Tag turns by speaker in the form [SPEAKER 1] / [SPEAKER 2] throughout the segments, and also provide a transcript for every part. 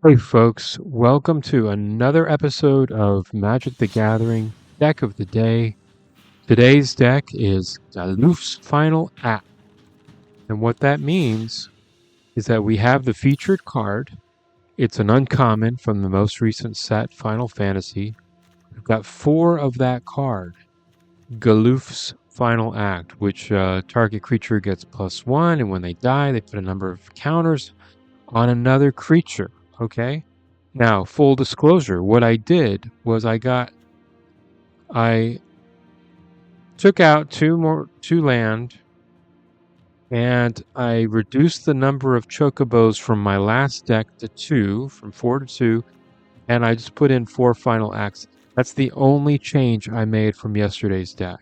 [SPEAKER 1] Hey folks, welcome to another episode of Magic the Gathering Deck of the Day. Today's deck is Galuf's Final Act. And what that means is that we have the featured card. It's an uncommon from the most recent set, Final Fantasy. We've got 4 of that card. Galuf's Final Act, which target creature gets +1, and when they die, they put a number of counters on another creature. Okay? Now, full disclosure, what I did was I took out two land, and I reduced the number of chocobos from my last deck to 2, from 4 to 2, and I just put in 4 final acts. That's the only change I made from yesterday's deck.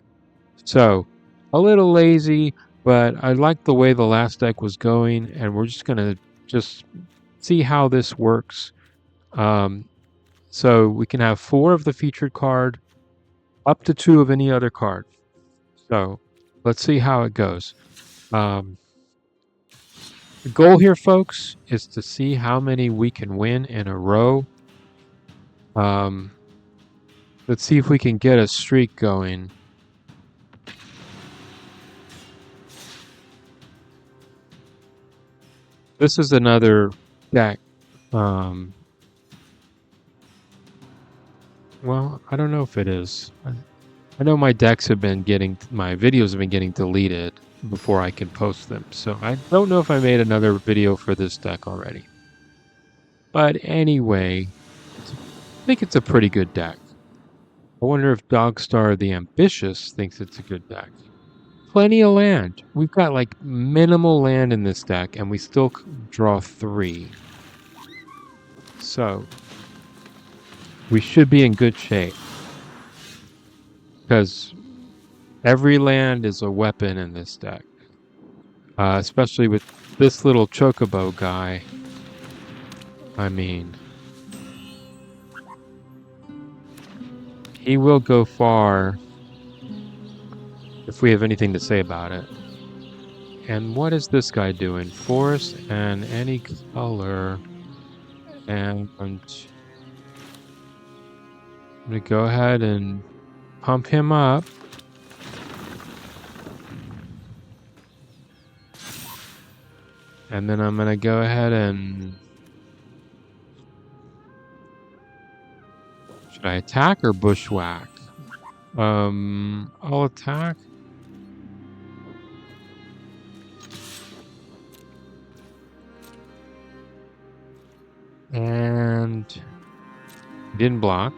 [SPEAKER 1] So, a little lazy, but I liked the way the last deck was going, and we're just going to see how this works. So we can have 4 of the featured card, up to 2 of any other card. So let's see how it goes. The goal here, folks, is to see how many we can win in a row. Let's see if we can get a streak going. This is another deck. Well, I don't know if it is. I know my videos have been getting deleted before I can post them. So I don't know if I made another video for this deck already. But anyway, I think it's a pretty good deck. I wonder if Dogstar the Ambitious thinks it's a good deck. Plenty of land. We've got like minimal land in this deck, and we still draw 3. So we should be in good shape, because every land is a weapon in this deck, especially with this little Chocobo guy. I mean, he will go far if we have anything to say about it. And what is this guy doing? Forest and any color. And I'm going to go ahead and pump him up. And then I'm going to go ahead and... Should I attack or Bushwhack? I'll attack. And didn't block.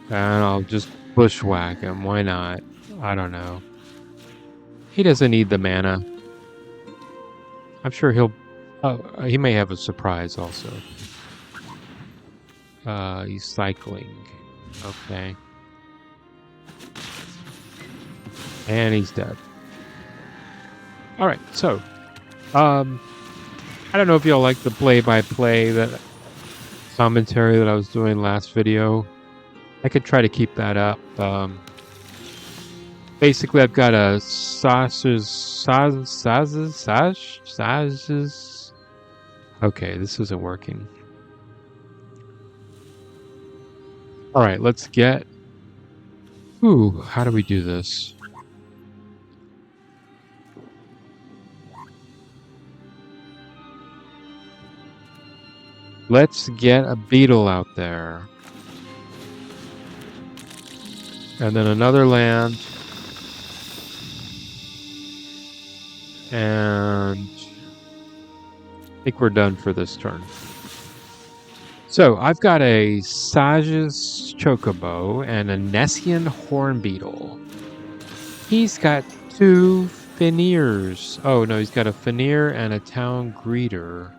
[SPEAKER 1] And I'll just Bushwhack him. Why not? I don't know. He doesn't need the mana. I'm sure he may have a surprise also. He's cycling. Okay. And he's dead. Alright, so I don't know if y'all like the play-by-play that commentary that I was doing last video. I could try to keep that up. Basically, I've got a Sazh. Okay, this isn't working. All right, let's get... Ooh, how do we do this? Let's get a beetle out there. And then another land. And I think we're done for this turn. So I've got a Sazh's Chocobo and a Nessian Hornbeetle. He's got 2 Fenneers. Oh no, he's got a Fenneer and a Town Greeter.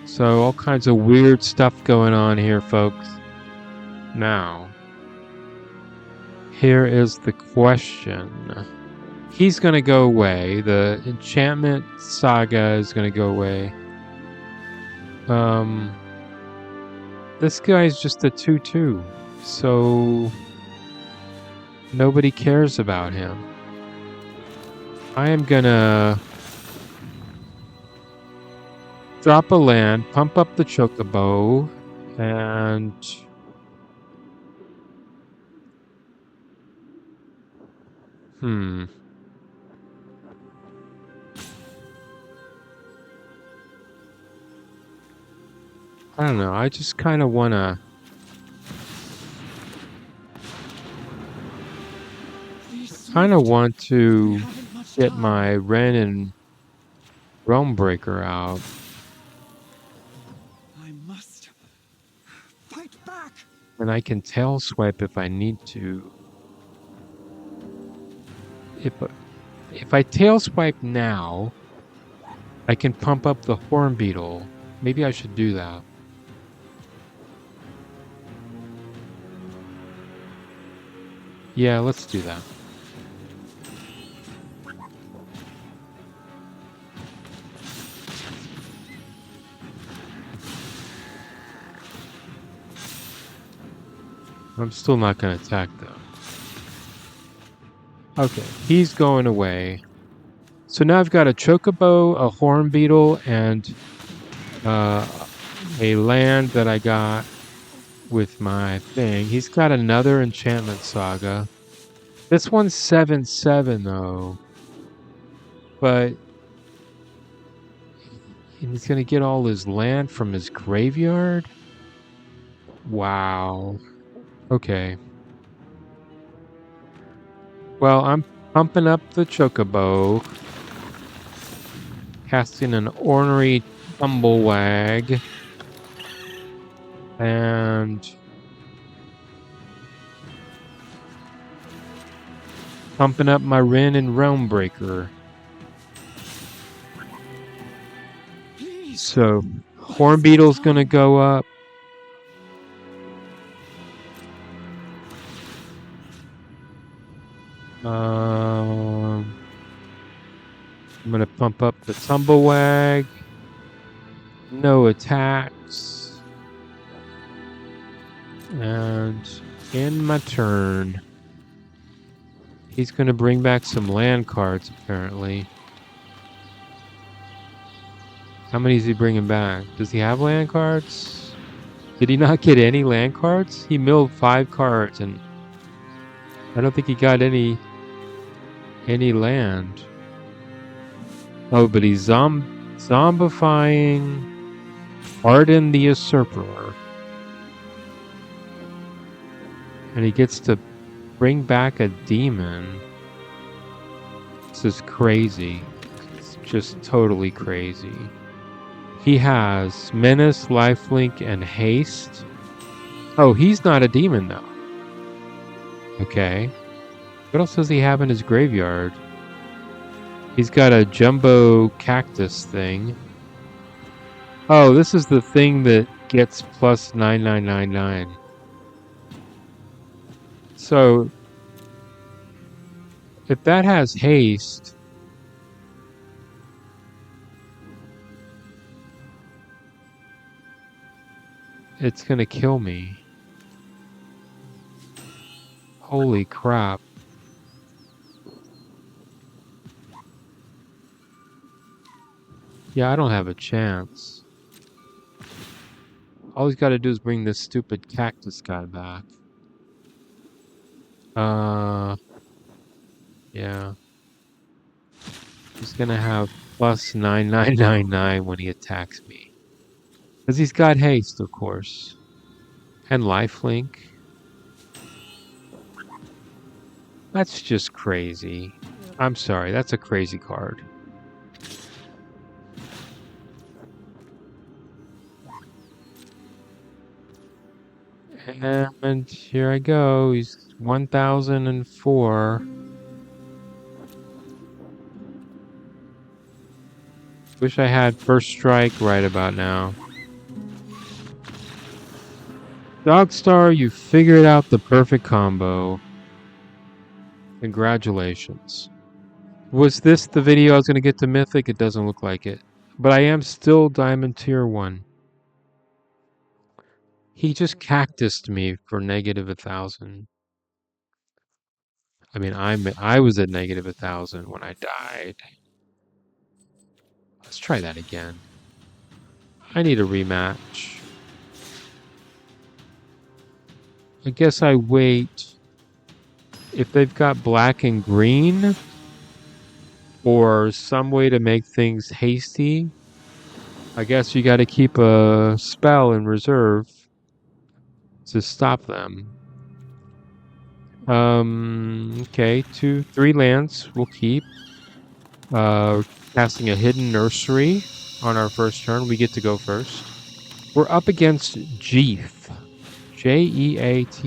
[SPEAKER 1] So all kinds of weird stuff going on here, folks. Now, here is the question. He's going to go away. The enchantment saga is going to go away. This guy's just a 2/2, so nobody cares about him. I am gonna drop a land, pump up the Chocobo, and I don't know. I just kind of want to get my Wrenn and Realmbreaker out.
[SPEAKER 2] I must fight back.
[SPEAKER 1] And I can tail swipe if I need to. If I tail swipe now, I can pump up the Hornbeetle. Maybe I should do that. Yeah, let's do that. I'm still not going to attack though. Okay, he's going away. So now I've got a Chocobo, a Hornbeetle, and a land that I got with my thing. He's got another Enchantment Saga. This one's 7/7 though. But he's going to get all his land from his graveyard? Wow. Okay. Well, I'm pumping up the Chocobo. Casting an Ornery Tumblewagg. And pumping up my Wrenn and Realmbreaker. So, Hornbeetle's gonna go up. I'm gonna pump up the Tumblewagg. No attacks. And in my turn, he's gonna bring back some land cards, apparently. How many is he bringing back? Does he have land cards? Did he not get any land cards? He milled 5 cards, and I don't think he got any land. Oh, but he's zombifying Arden the Usurper. And he gets to bring back a demon. This is crazy. It's just totally crazy. He has Menace, Lifelink, and Haste. Oh, he's not a demon, though. Okay. What else does he have in his graveyard? He's got a jumbo cactus thing. Oh, this is the thing that gets plus 9999. So, if that has haste, it's gonna kill me. Holy crap. Yeah, I don't have a chance. All he's got to do is bring this stupid cactus guy back. Yeah. He's gonna have plus 9999 when he attacks me. Because he's got haste, of course. And lifelink. That's just crazy. I'm sorry, that's a crazy card. And here I go. He's 1004. Wish I had first strike right about now. Dogstar, you figured out the perfect combo. Congratulations. Was this the video I was going to get to Mythic? It doesn't look like it. But I am still Diamond Tier 1. He just cactused me for negative 1,000. I mean, I was at negative 1,000 when I died. Let's try that again. I need a rematch. I guess I wait. If they've got black and green, or some way to make things hasty, I guess you got to keep a spell in reserve to stop them. Okay, 3 lands we'll keep. Casting a Hidden Nursery on our first turn. We get to go first. We're up against Jeeth. Jeath.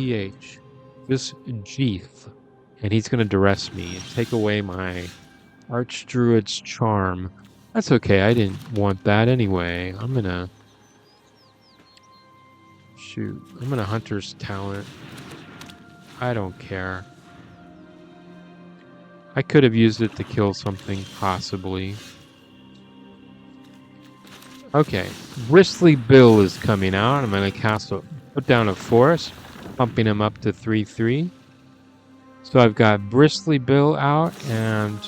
[SPEAKER 1] This Jeeth. And he's going to duress me and take away my Archdruid's charm. That's okay, I didn't want that anyway. I'm going to... Shoot. I'm going to Hunter's Talent. I don't care. I could have used it to kill something, possibly. Okay. Bristly Bill is coming out. I'm going to put down a forest, pumping him up to 3/3. So I've got Bristly Bill out, and...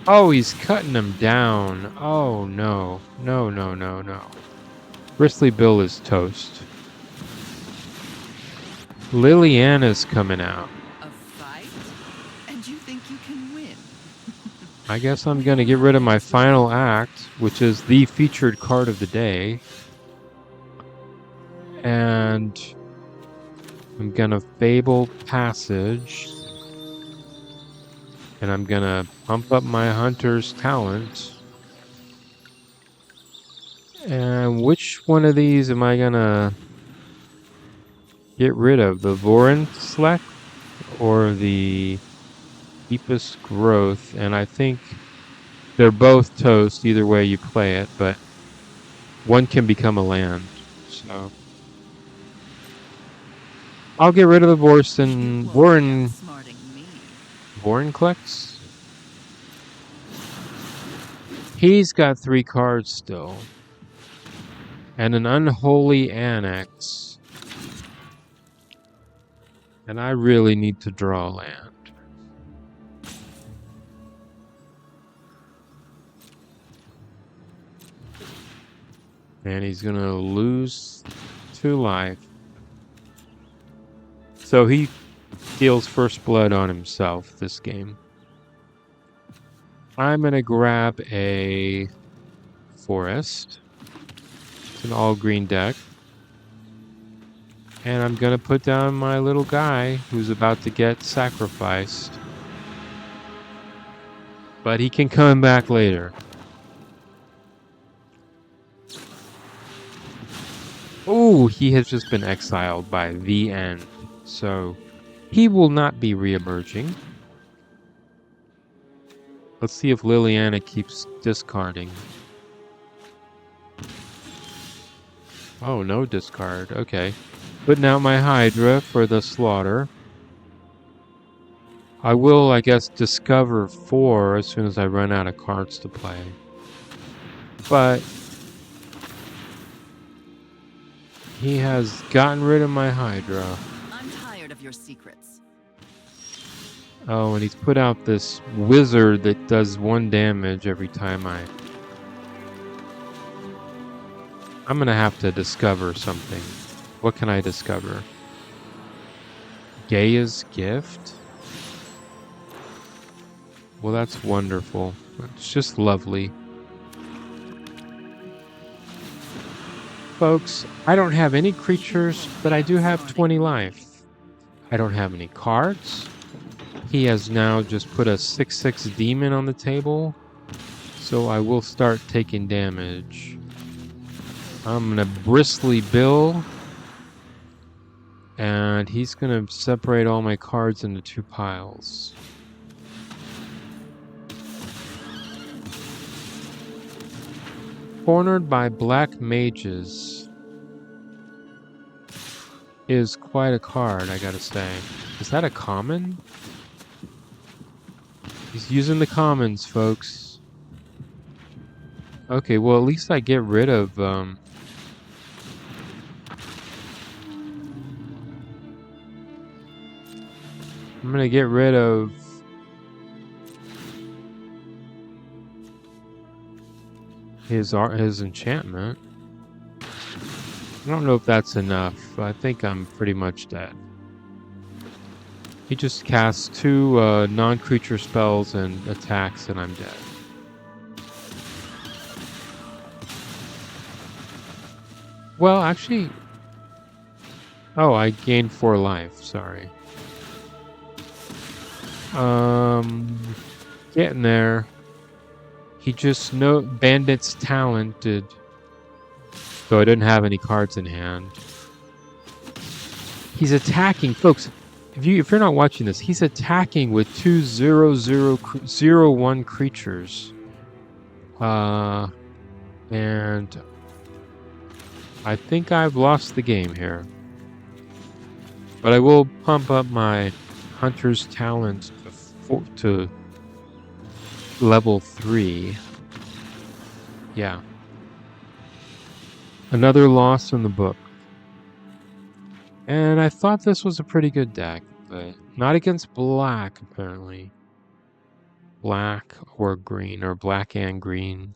[SPEAKER 1] Oh, he's cutting him down. Oh, no. No, no, no, no. Bristly Bill is toast. Liliana's coming out.
[SPEAKER 3] A fight? And you think you can win?
[SPEAKER 1] I guess I'm going to get rid of my final act, which is the featured card of the day. And I'm going to Fabled Passage. And I'm going to pump up my Hunter's Talent. And which one of these am I going to get rid of? The Vorensleck or the Deepest Growth? And I think they're both toast either way you play it, but one can become a land. So I'll get rid of the Vorinclex. He's got 3 cards still. And an Unholy Annex. And I really need to draw land. And he's going to lose 2 life. So he deals first blood on himself this game. I'm going to grab a forest. It's an all-green deck. And I'm going to put down my little guy who's about to get sacrificed. But he can come back later. Oh, he has just been exiled by the end. So he will not be re-emerging. Let's see if Liliana keeps discarding. Oh, no discard. Okay. Putting out my Hydra for the slaughter. I will, I guess, discover 4 as soon as I run out of cards to play. But he has gotten rid of my Hydra.
[SPEAKER 3] I'm tired of your secrets.
[SPEAKER 1] Oh, and he's put out this wizard that does 1 damage every time I'm gonna have to discover something. What can I discover? Gaea's Gift? Well, that's wonderful. It's just lovely. Folks, I don't have any creatures, but I do have 20 life. I don't have any cards. He has now just put a 6/6 demon on the table, so I will start taking damage. I'm gonna Bristly Bill, and he's gonna separate all my cards into 2 piles. Cornered by Black Mages is quite a card, I gotta say. Is that a common? He's using the commons, folks. Okay, well, at least I get rid of, I'm gonna get rid of his enchantment. I don't know if that's enough. I think I'm pretty much dead. He just casts 2 non-creature spells and attacks, and I'm dead. Well, actually... Oh, I gained 4 life. Sorry. Getting there. He just Bandit's talented. So I didn't have any cards in hand. He's attacking, folks. If you're not watching this, he's attacking with 2 0/0/0/1 creatures. And I think I've lost the game here. But I will pump up my Hunter's Talent to level 3. Yeah. Another loss in the book. And I thought this was a pretty good deck, but not against black, apparently. Black or green, or black and green.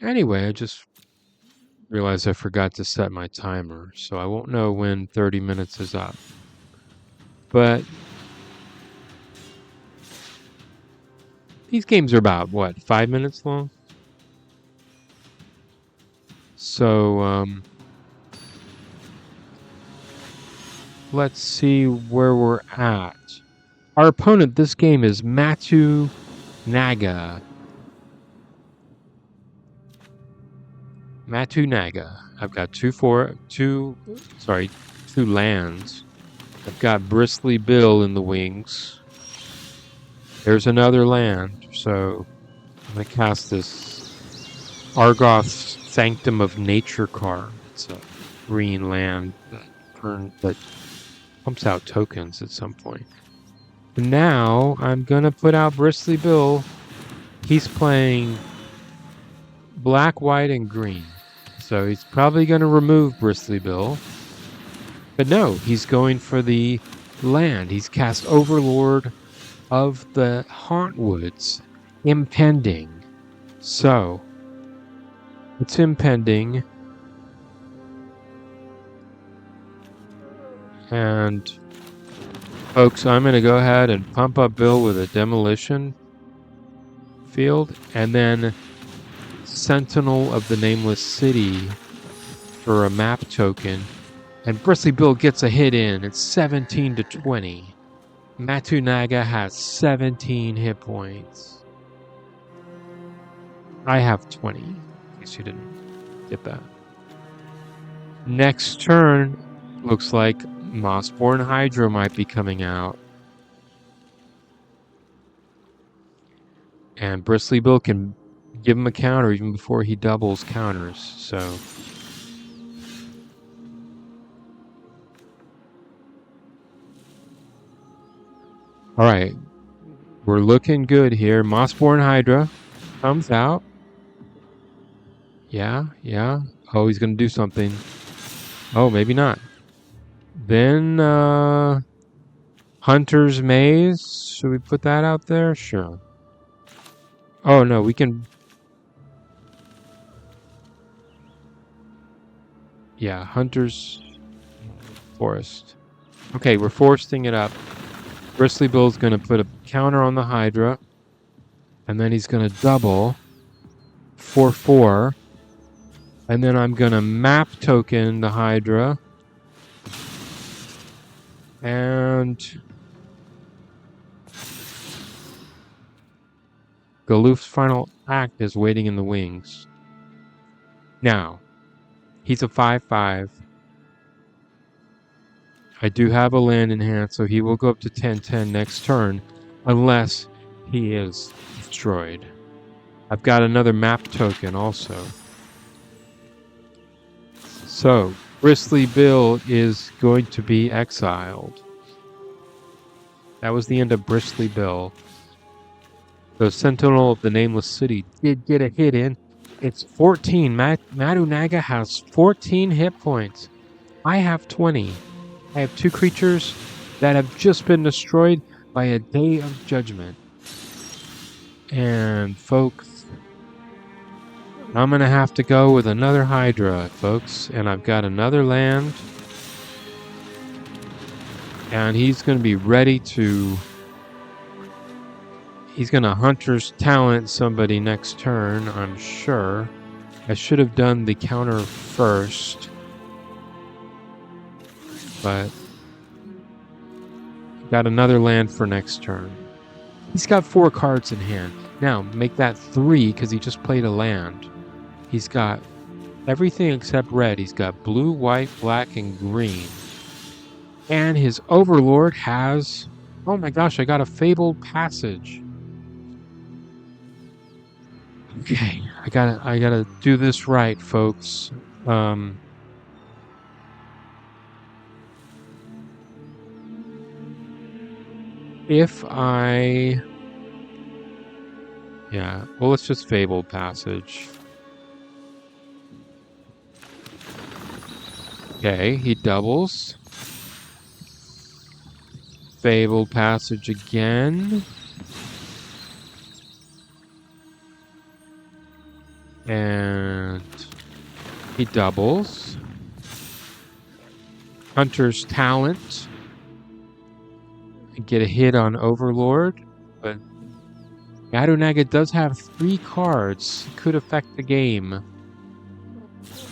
[SPEAKER 1] Anyway, I just realized I forgot to set my timer, so I won't know when 30 minutes is up. But these games are about, what, 5 minutes long? So, let's see where we're at. Our opponent this game is Matu Naga. Matu Naga. I've got 2 lands. I've got Bristly Bill in the wings. There's another land, so I'm going to cast this Argoth's Sanctum of Nature card. It's a green land that pumps out tokens at some point. Now I'm going to put out Bristly Bill. He's playing black, white, and green. So he's probably going to remove Bristly Bill. But no, he's going for the land. He's cast Overlord of the Hauntwoods. Impending. So, it's impending. And, folks, I'm going to go ahead and pump up Bill with a Demolition Field. And then Sentinel of the Nameless City for a map token. And Bristly Bill gets a hit in. It's 17-20. Matu Naga has 17 hit points. I have 20, in case you didn't get that. Next turn, looks like Mossborn Hydra might be coming out. And Bristly Bill can give him a counter even before he doubles counters, so... Alright, we're looking good here. Mossborn Hydra comes out. Yeah. Oh, he's going to do something. Oh, maybe not. Then, Hunter's Maze. Should we put that out there? Sure. Oh, no, we can... Yeah, Hunter's Forest. Okay, we're foresting it up. Bristly Bill's going to put a counter on the Hydra. And then he's going to double for 4. And then I'm going to map token the Hydra. And Galuf's final act is waiting in the wings. Now, he's a 5/5. I do have a land in hand, so he will go up to 10/10 next turn, unless he is destroyed. I've got another map token also. So, Bristly Bill is going to be exiled. That was the end of Bristly Bill. The Sentinel of the Nameless City did get a hit in. It's 14. Matu Naga has 14 hit points. I have 20. I have 2 creatures that have just been destroyed by a Day of Judgment. And folks, I'm going to have to go with another Hydra, folks. And I've got another land. And he's going to be ready to... He's going to Hunter's Talent somebody next turn, I'm sure. I should have done the counter first. But... got another land for next turn. He's got 4 cards in hand. Now, make that 3 because he just played a land. He's got everything except red. He's got blue, white, black, and green. And his Overlord has... oh my gosh, I got a Fabled Passage. Okay, I gotta do this right, folks. If I... yeah, well, let's just Fabled Passage. Okay, he doubles. Fabled Passage again. And he doubles. Hunter's Talent. Get a hit on Overlord, but Garunaga does have 3 cards. Could affect the game.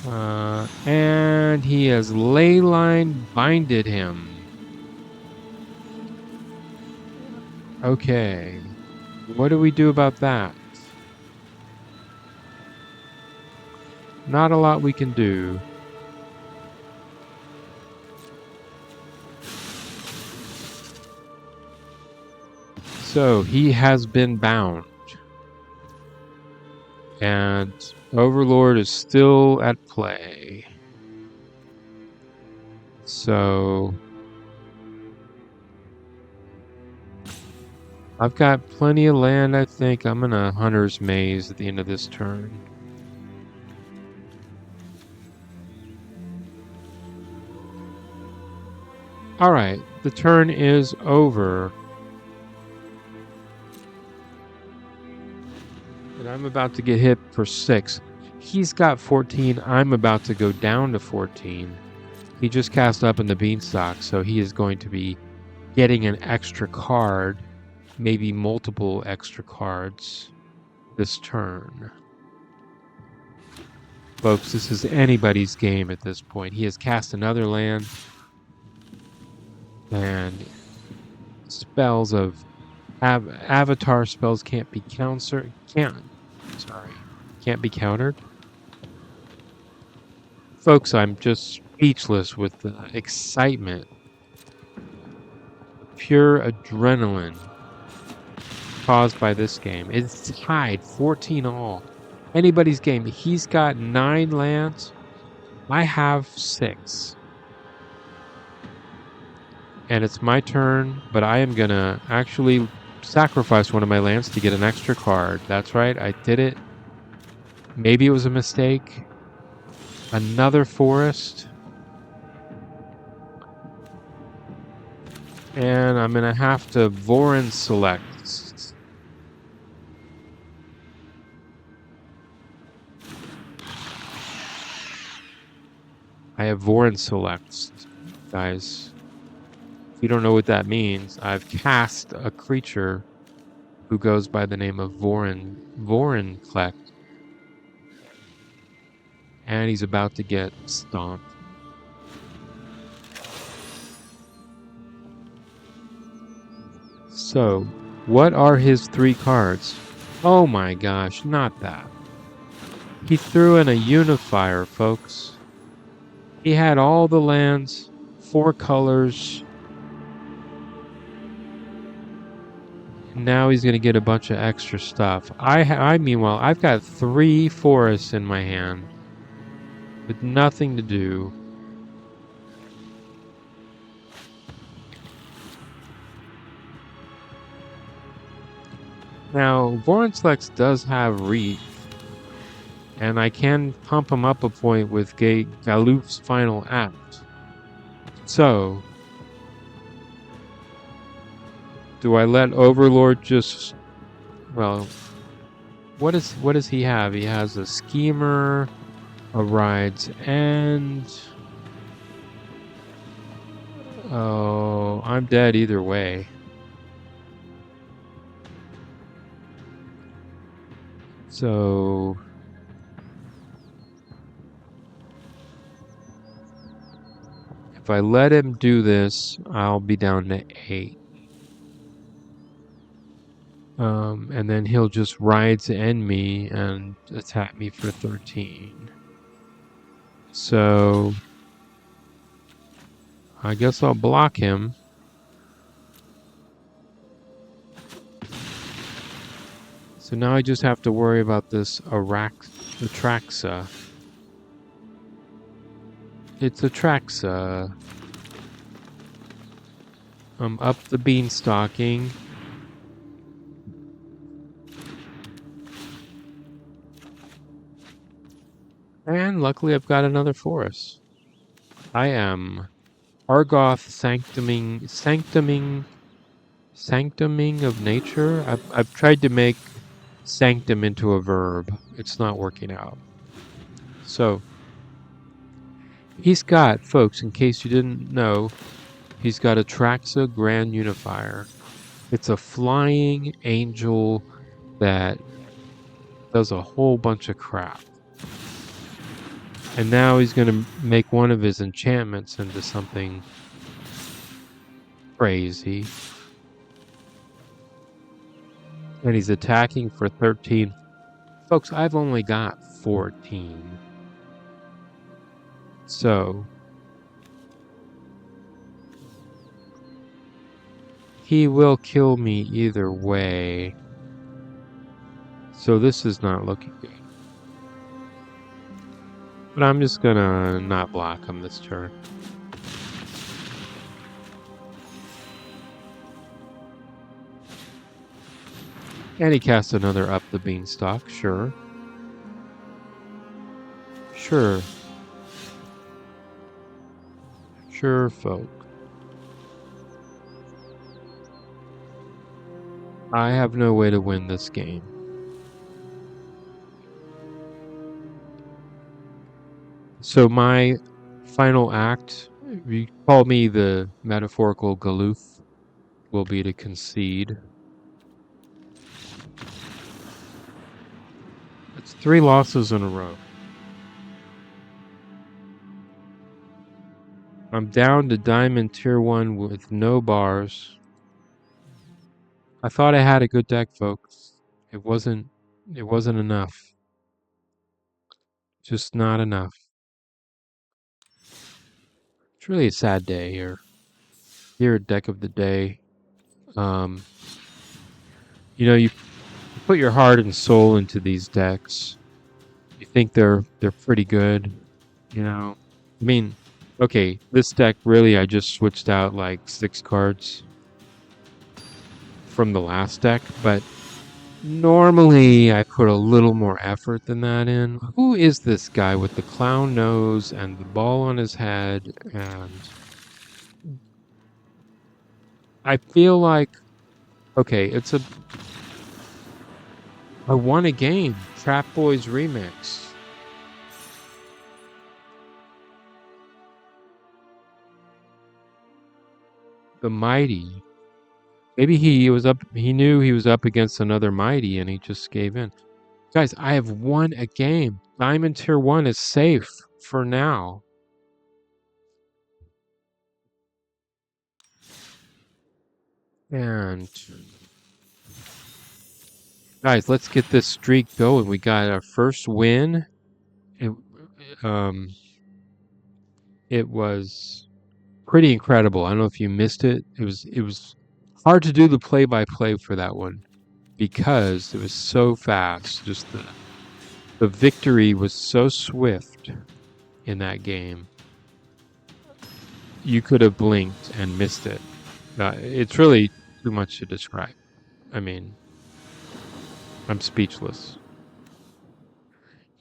[SPEAKER 1] And he has Leyline Binded him. Okay. What do we do about that? Not a lot we can do. So, he has been bound. And Overlord is still at play. So... I've got plenty of land, I think. I'm in a Hunter's Maze at the end of this turn. Alright, the turn is over. And I'm about to get hit for 6. He's got 14. I'm about to go down to 14. He just cast Up in the Beanstalk, so he is going to be getting an extra card. Maybe multiple extra cards this turn. Folks, this is anybody's game at this point. He has cast another land. And spells of avatar spells can't be countered. Can't be countered. Folks, I'm just speechless with the excitement. Pure adrenaline caused by this game. It's tied 14 all. Anybody's game. He's got 9 lands. I have 6. And it's my turn, but I am going to actually sacrifice one of my lands to get an extra card. That's right, I did it. Maybe it was a mistake. Another forest. And I'm going to have to Vorin select. I have Vorin selects, guys. If you don't know what that means, I've cast a creature who goes by the name of Vorinclex. And he's about to get stomped. So, what are his 3 cards? Oh my gosh, not that. He threw in a Unifier, folks. He had all the lands, 4 colors. Now he's going to get a bunch of extra stuff. Meanwhile, I've got 3 forests in my hand with nothing to do. Now, Vorinclex does have Reef, and I can pump him up a point with Galuf's Final Act. So, do I let Overlord just... well, what does he have? He has a Schemer, a Ride's End. Oh, I'm dead either way. So if I let him do this, I'll be down to 8. And then he'll just Ride's End me and attack me for 13. So I guess I'll block him. So now I just have to worry about this Atraxa. It's Atraxa. I'm up the beanstalking. And luckily I've got another forest. I am Argoth Sanctuming of Nature. I've tried to make sanctum into a verb. It's not working out. So he's got, folks, in case you didn't know, he's got Atraxa Grand Unifier. It's a flying angel that does a whole bunch of crap. And now he's going to make one of his enchantments into something crazy. And he's attacking for 13. Folks, I've only got 14. So he will kill me either way. So this is not looking good. But I'm just gonna not block him this turn. And he casts another Up the Beanstalk, sure. Sure. Sure, folk. I have no way to win this game. So my final act, you call me the metaphorical Galuf, will be to concede. It's 3 losses in a row. I'm down to Diamond Tier 1 with no bars. I thought I had a good deck, folks. It wasn't enough. Just not enough. It's really a sad day here. Here at Deck of the Day. You know, you put your heart and soul into these decks. You think they're pretty good, you know. I mean, okay, this deck really I just switched out like 6 cards from the last deck, but normally I put a little more effort than that in. Who is this guy with the clown nose and the ball on his head? And I feel like, okay, I won a game. Trap Boys Remix. The Mighty. Maybe he knew he was up against another Mighty and he just gave in. Guys, I have won a game. Diamond Tier 1 is safe for now. And guys, let's get this streak going. We got our first win. It was pretty incredible. I don't know if you missed it. It was hard to do the play-by-play for that one because it was so fast. Just the victory was so swift in that game. You could have blinked and missed it. It's really too much to describe. I mean, I'm speechless.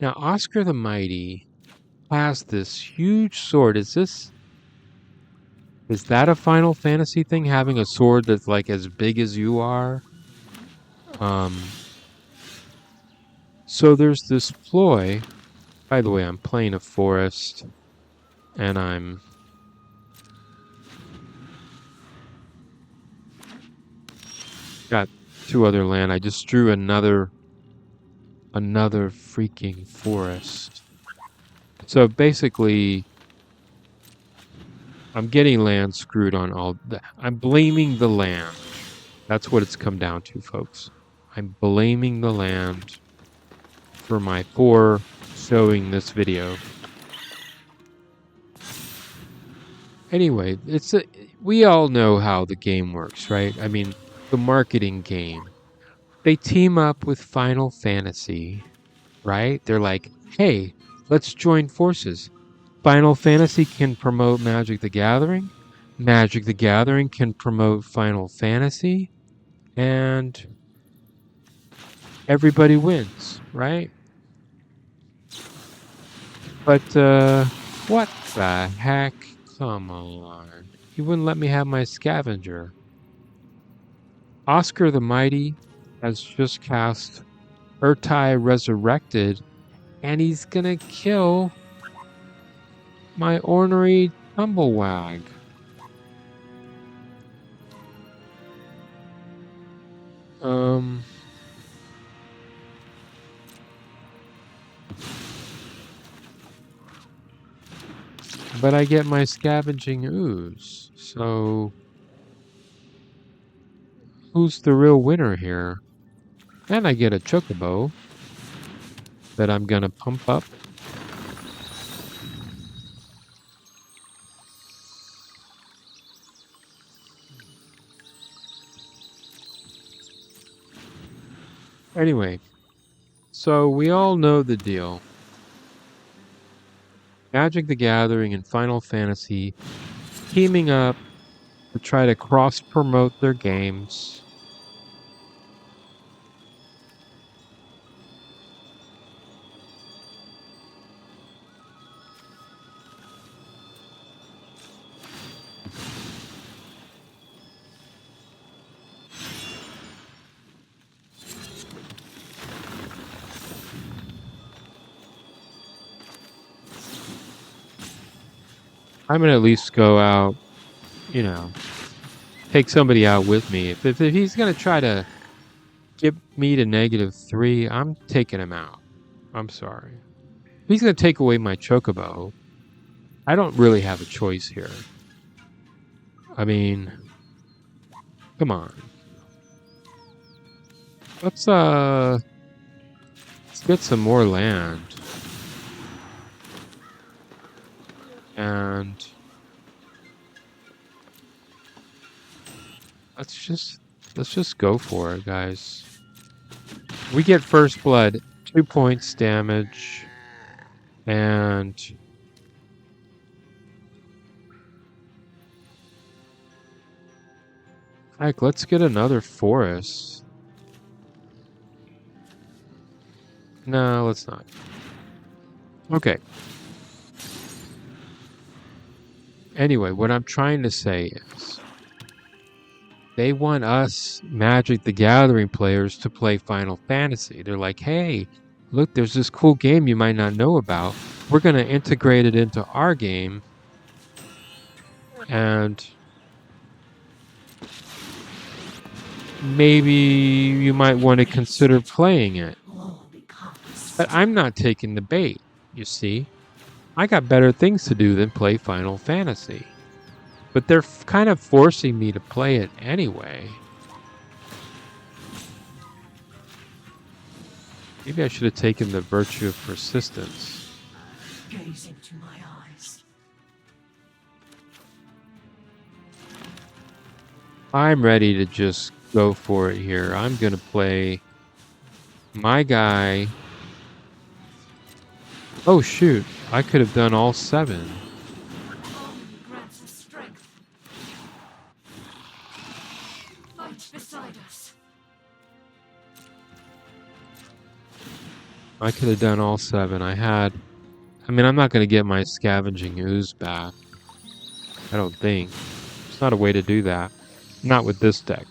[SPEAKER 1] Now, Oscar the Mighty has this huge sword. Is that a Final Fantasy thing, having a sword that's like as big as you are? So there's this ploy. By the way, I'm playing a forest, and I'm got 2 other land. I just drew another freaking forest. So basically, I'm getting land screwed on all. I'm blaming the land. That's what it's come down to, folks. I'm blaming the land for my poor showing this video. Anyway, we all know how the game works, right? I mean, the marketing game. They team up with Final Fantasy, right? They're like, hey, let's join forces. Final Fantasy can promote Magic the Gathering. Magic the Gathering can promote Final Fantasy. And everybody wins, right? But, what the heck? Come on. He wouldn't let me have my scavenger. Oscar the Mighty has just cast Urtai Resurrected, and he's gonna kill my Ornery Tumblewagg. But I get my Scavenging Ooze, so who's the real winner here? And I get a Chocobo that I'm gonna pump up. Anyway, so we all know the deal. Magic the Gathering and Final Fantasy teaming up to try to cross-promote their games. I'm gonna at least go out, you know, take somebody out with me. If he's gonna try to get me to -3, I'm taking him out. I'm sorry. If he's gonna take away my Chocobo, I don't really have a choice here. I mean, come on. Let's get some more land. And let's just go for it, guys. We get first blood, 2 points damage, and heck, let's get another forest. No, let's not. Okay. Anyway, what I'm trying to say is they want us Magic the Gathering players to play Final Fantasy. They're like, hey, look, there's this cool game you might not know about. We're going to integrate it into our game. And maybe you might want to consider playing it. But I'm not taking the bait, you see. I got better things to do than play Final Fantasy. But they're kind of forcing me to play it anyway. Maybe I should have taken the virtue of persistence.
[SPEAKER 3] Gaze into my eyes.
[SPEAKER 1] I'm ready to just go for it here. I'm going to play my guy. Oh, shoot. I could have done all 7. I could have done all 7. I mean, I'm not going to get my Scavenging Ooze back. I don't think. There's not a way to do that. Not with this deck.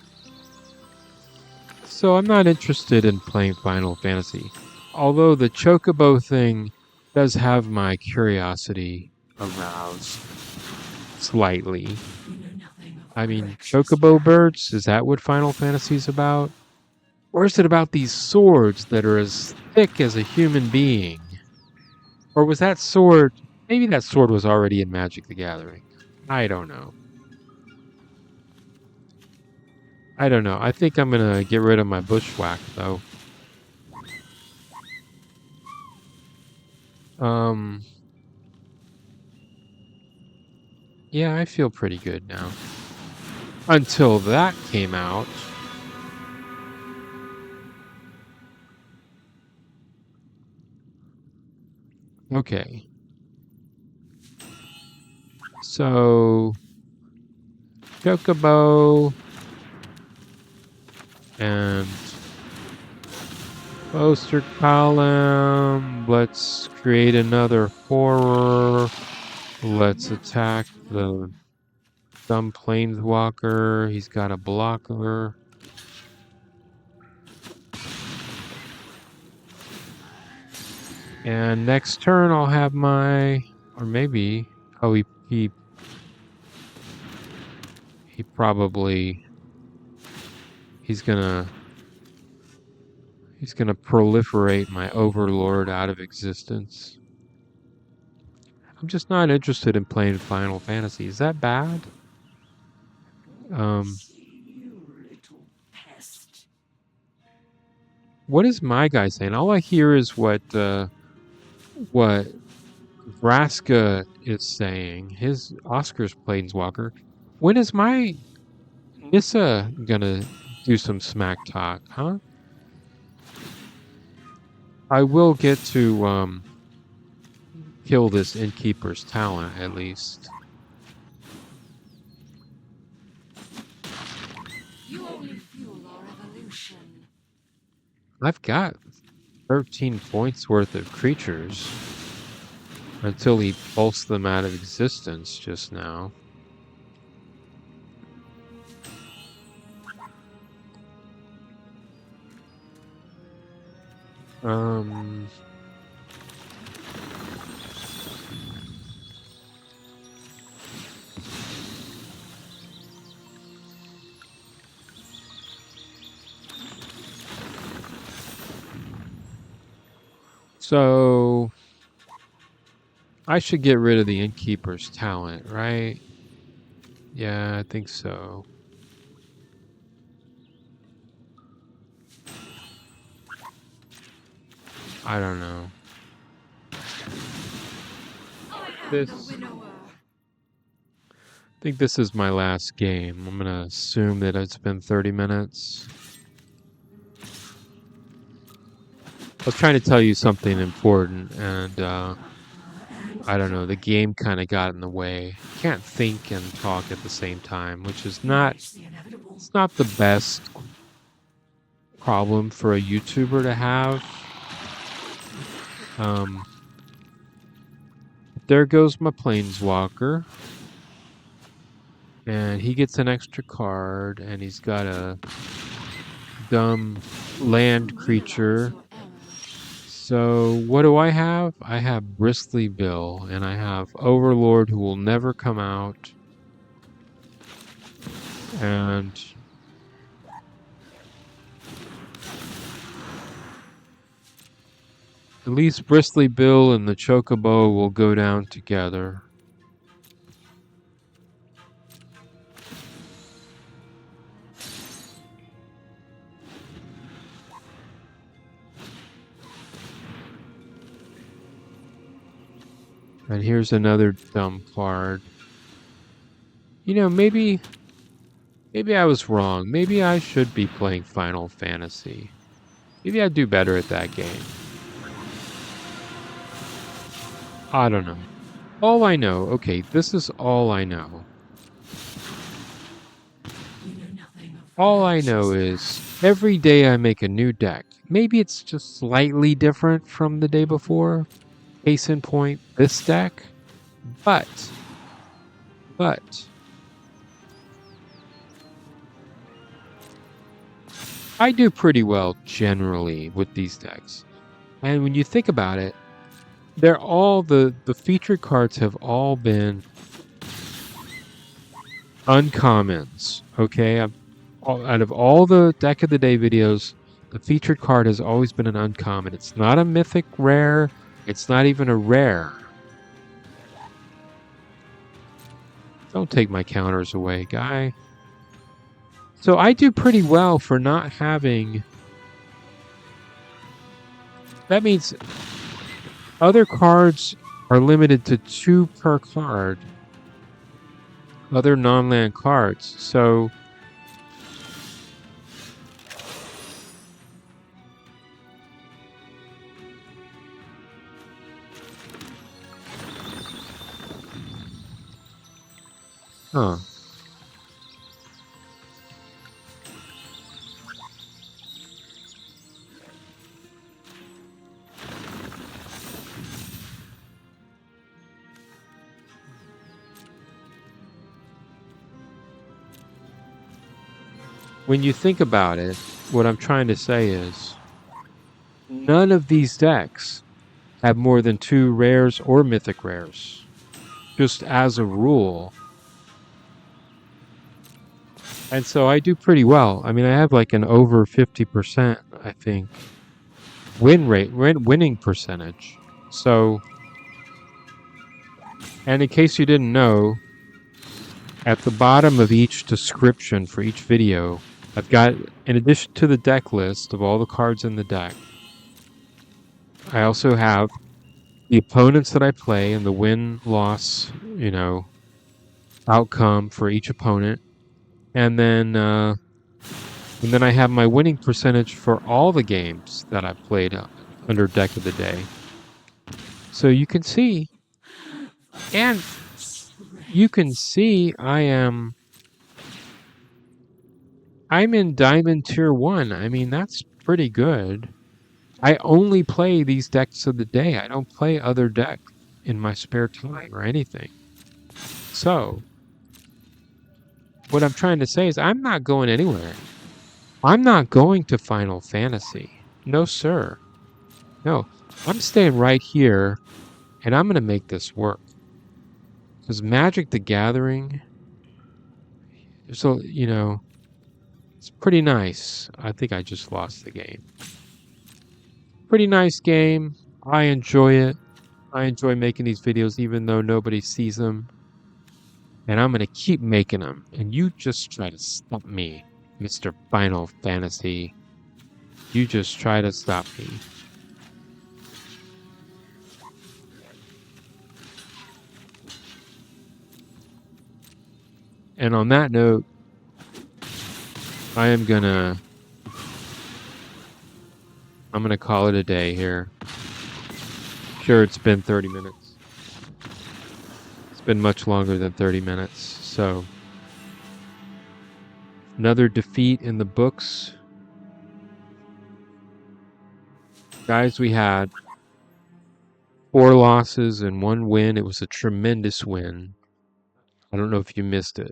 [SPEAKER 1] So I'm not interested in playing Final Fantasy. although the Chocobo thing does have my curiosity aroused slightly. I mean, Chocobo birds, is that what Final Fantasy's about? Or is it about these swords that are as thick as a human being? Or was that sword... Maybe that sword was already in Magic the Gathering. I don't know. I think I'm going to get rid of my Bushwhack, though. Yeah, I feel pretty good now. Until that came out. Okay. So... Chocobo... And... Poster column. Let's create another horror. Let's attack the dumb planeswalker. He's got a blocker. And next turn I'll have my... Or maybe... Oh, he probably... He's gonna proliferate my Overlord out of existence. I'm just not interested in playing Final Fantasy. Is that bad? What is my guy saying? All I hear is what Vraska is saying. His Oscar's Planeswalker. When is my Nissa gonna do some smack talk, huh? I will get to kill this Innkeeper's talent, at least.
[SPEAKER 4] You only fuel our evolution.
[SPEAKER 1] I've got 13 points worth of creatures until he pulsed them out of existence just now. So I should get rid of the Innkeeper's talent, right? Yeah, I think so. I don't know. I think this is my last game. I'm gonna assume that it's been 30 minutes. I was trying to tell you something important, and I don't know, the game kind of got in the way. Can't think and talk at the same time, which is not... It's not the best problem for a YouTuber to have. There goes my Planeswalker. And he gets an extra card, and he's got a dumb land creature. So what do I have? I have Bristly Bill, and I have Overlord who will never come out. And at least Bristly Bill and the Chocobo will go down together. And here's another dumb card. You know, maybe I was wrong. Maybe I should be playing Final Fantasy. Maybe I'd do better at that game. I don't know. All I know, okay, this is all I know. All I know is every day I make a new deck. Maybe it's just slightly different from the day before. Case in point, this deck. But I do pretty well generally with these decks. And when you think about it, they're all the featured cards have all been uncommons. Okay, out of all the deck of the day videos, the featured card has always been an uncommon. It's not a mythic rare. It's not even a rare. Don't take my counters away, guy. So I do pretty well for not having... That means other cards are limited to 2 per card. Other non-land cards. So... Huh. When you think about it, what I'm trying to say is none of these decks have more than 2 rares or mythic rares. Just as a rule. And so I do pretty well. I mean, I have like an over 50%, I think, winning percentage. So, and in case you didn't know, at the bottom of each description for each video, I've got, in addition to the deck list of all the cards in the deck, I also have the opponents that I play and the win-loss, outcome for each opponent. And then I have my winning percentage for all the games that I've played under Deck of the Day. So you can see, and you can see I'm in Diamond Tier 1. I mean, that's pretty good. I only play these decks of the day. I don't play other decks in my spare time or anything. So, what I'm trying to say is I'm not going anywhere. I'm not going to Final Fantasy. No, sir. No, I'm staying right here, and I'm going to make this work. Because Magic the Gathering, so, it's pretty nice. I think I just lost the game. Pretty nice game. I enjoy it. I enjoy making these videos even though nobody sees them. And I'm going to keep making them. And you just try to stop me, Mr. Final Fantasy. You just try to stop me. And on that note, I'm gonna call it a day here. Sure, it's been 30 minutes. It's been much longer than 30 minutes. So, another defeat in the books. Guys, we had 4 losses and 1 win. It was a tremendous win. I don't know if you missed it.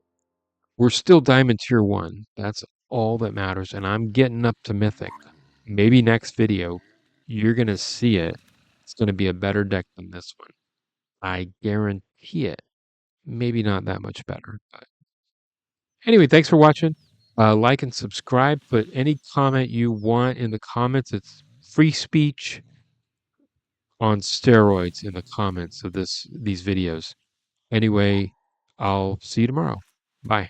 [SPEAKER 1] We're still Diamond Tier 1. That's all that matters. And I'm getting up to Mythic. Maybe next video, you're going to see it. It's going to be a better deck than this one. I guarantee it. Maybe not that much better. But anyway, thanks for watching. Like and subscribe. Put any comment you want in the comments. It's free speech on steroids in the comments of these videos. Anyway, I'll see you tomorrow. Bye.